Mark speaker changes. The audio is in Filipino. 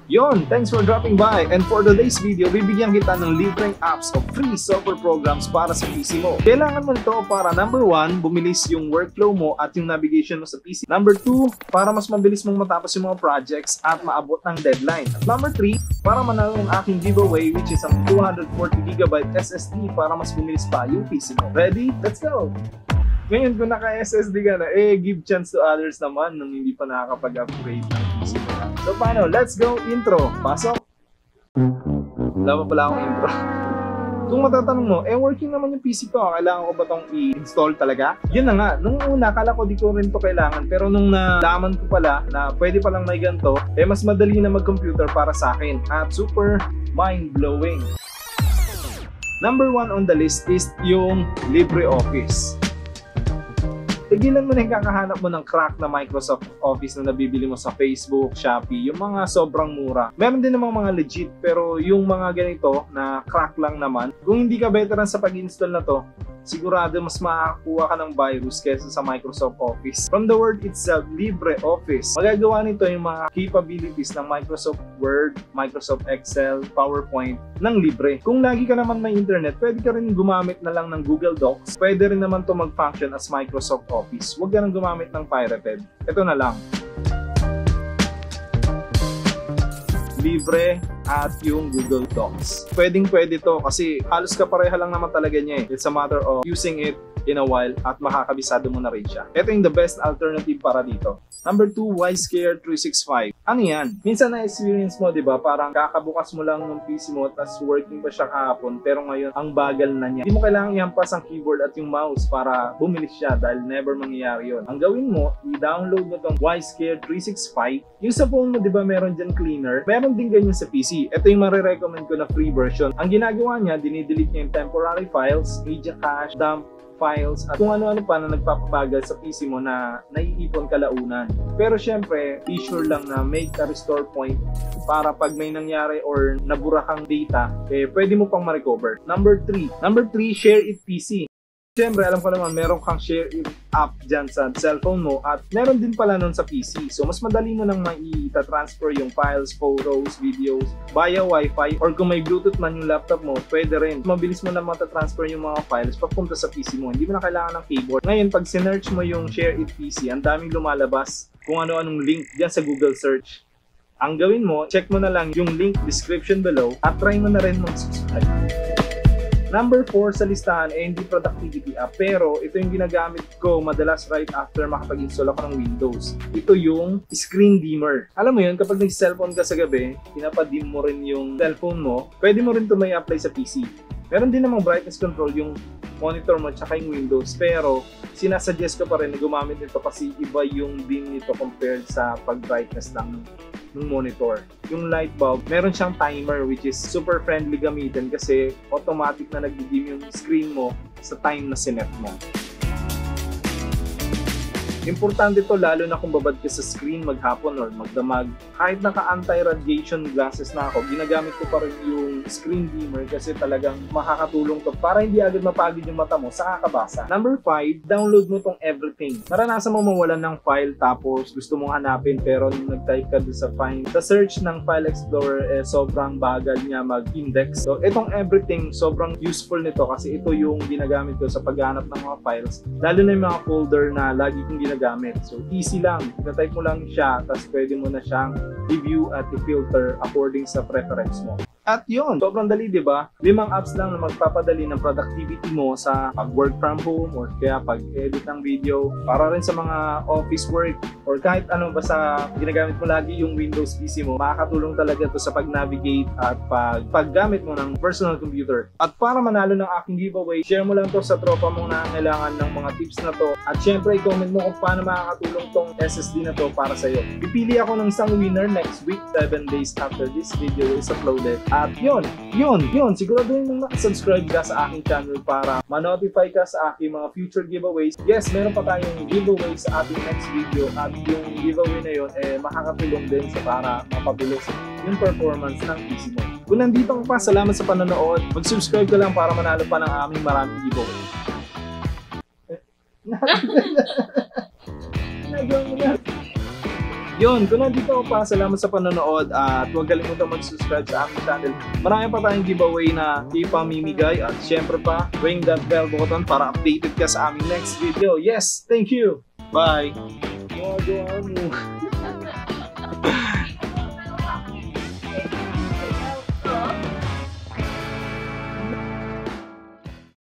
Speaker 1: Yon, thanks for dropping by. And for today's video, bibigyan kita ng libreng apps o free software programs para sa PC mo. Kailangan mo nito para number 1, bumilis yung workflow mo at yung navigation mo sa PC. Number 2, para mas mabilis mong matapos yung mga projects at maabot ng deadline. At number 3, para manalo yung aking giveaway which is ang 240GB SSD para mas bumilis pa yung PC mo. Ready? Let's go! Ngayon kung naka-SSD ka na, give chance to others naman nung hindi pa nakakapag-upgrade ng PC mo. So paano? Let's go! Intro! Pasok! Wala pa pala akong intro. Kung matatanong mo, working naman yung PC ko, kailangan ko ba itong i-install talaga? Yun na nga, nung una, akala ko di ko rin ito kailangan, pero nung nalaman ko pala na pwede palang may ganito, mas madali na mag-computer para sa akin at super mind-blowing. Number 1 on the list is yung LibreOffice. Tigilan mo na yung kakahanap mo ng crack na Microsoft Office na nabibili mo sa Facebook, Shopee, yung mga sobrang mura. Meron din namang mga legit, pero yung mga ganito na crack lang naman, kung hindi ka veteran sa pag-install na to, sigurado mas makakakuha ka ng virus kaysa sa Microsoft Office. From the word itself, LibreOffice, magagawa nito yung mga capabilities ng Microsoft Word, Microsoft Excel, PowerPoint ng libre. Kung lagi ka naman may internet, pwede ka rin gumamit na lang ng Google Docs. Pwede rin naman to mag-function as Microsoft Office. Huwag ka nang gumamit ng pirated. Ito na lang. Libre at yung Google Docs. Pwedeng-pwede to kasi halos kapareha lang naman talaga niya eh. It's a matter of using it in a while at makakabisado mo na rin siya. Ito yung the best alternative para dito. Number 2, WiseCare 365. Ano yan? Minsan na-experience mo, di ba? Parang kakabukas mo lang ng PC mo tapos working pa siya kahapon pero ngayon ang bagal na niya. Hindi mo kailangan ihampas ang keyboard at yung mouse para bumilis siya dahil never mangyayari yun. Ang gawin mo, i-download mo tong WiseCare 365. Yung sa phone mo, di ba meron dyan cleaner? Meron din ganyan sa PC. Ito yung marirecommend ko na free version. Ang ginagawa niya, dinidelete niya yung temporary files, media cache, dump files, at kung ano-ano pa na nagpapabagal sa PC mo na naiipon kalaunan. Pero syempre, be sure lang na make a restore point para pag may nangyari or nabura kang data, pwede mo pang ma-recover. Number 3, Share It PC. Siyempre, alam ko naman, meron kang Share It app dyan sa cellphone mo at meron din pala nun sa PC. So, mas madali mo nang mai-transfer yung files, photos, videos via Wi-Fi or kung may Bluetooth man yung laptop mo, pwede rin. Mabilis mo na matatransfer yung mga files papunta sa PC mo. Hindi mo na kailangan ng keyboard. Ngayon, pag sinearch mo yung Share It PC, ang daming lumalabas kung ano-anong link dyan sa Google search. Ang gawin mo, check mo na lang yung link description below at try mo na rin mag-subscribe. Number 4 sa listahan hindi productivity app pero ito yung ginagamit ko madalas right after makapag-install ako ng Windows. Ito yung screen dimmer. Alam mo yun, kapag nag-cellphone ka sa gabi, pinapadim mo rin yung cellphone mo, pwede mo rin ito may apply sa PC. Meron din namang brightness control yung monitor mo tsaka yung Windows pero sinasuggest ko pa rin na gumamit nito kasi iba yung dim nito compared sa pag-brightness lang ng monitor. Yung light bulb, meron siyang timer which is super friendly gamitin kasi automatic na nagdi-dim yung screen mo sa time na sinet mo. Importante to lalo na kung babad ka sa screen maghapon or magdamag. Kahit naka-anti-radiation glasses na ako, ginagamit ko pa rin yung screen dimmer kasi talagang makakatulong to para hindi agad mapagod yung mata mo sa kakabasa. Number 5, download mo tong Everything. Naranasan mo mawalan ng file tapos gusto mong hanapin pero nung nag-type ka doon sa find, sa search ng File Explorer sobrang bagal niya mag-index. So itong Everything, sobrang useful nito kasi ito yung ginagamit ko sa paghanap ng mga files, lalo na yung mga folder na lagi kong ginagamit. So easy lang, i-type mo lang siya tapos pwede mo na siyang review at i-filter according sa preference mo. At yun, sobrang dali, di ba? 5 apps lang na magpapadali ng productivity mo sa pag-work from home or kaya pag-edit ng video para rin sa mga office work or kahit ano basta ginagamit mo lagi yung Windows PC mo. Makakatulong talaga to sa pag-navigate at paggamit mo ng personal computer. At para manalo ng aking giveaway, share mo lang to sa tropa mong nangangailangan ng mga tips na to at syempre i-comment mo kung paano makakatulong tong SSD na to para sa'yo. Pipili ako ng isang winner next week, 7 days after this video is uploaded. At yun, siguraduhin mong nakasubscribe ka sa aking channel para ma-notify ka sa aking mga future giveaways. Yes, meron pa tayong giveaway sa ating next video at yung giveaway na yun makakatulong din sa para mapabilis yung performance ng PC mo. Kung nandito ka pa, salamat sa panonood. Mag-subscribe ka lang para manalo pa ng aming maraming giveaway. Nagawa mo na. Yun, kung nandito pa, salamat sa panonood at huwag kalimutan mag-subscribe sa aming channel. Marami pa tayong giveaway na ipamimigay at syempre pa, ring that bell button para updated ka sa aming next video. Yes, thank you! Bye! Magawa mo.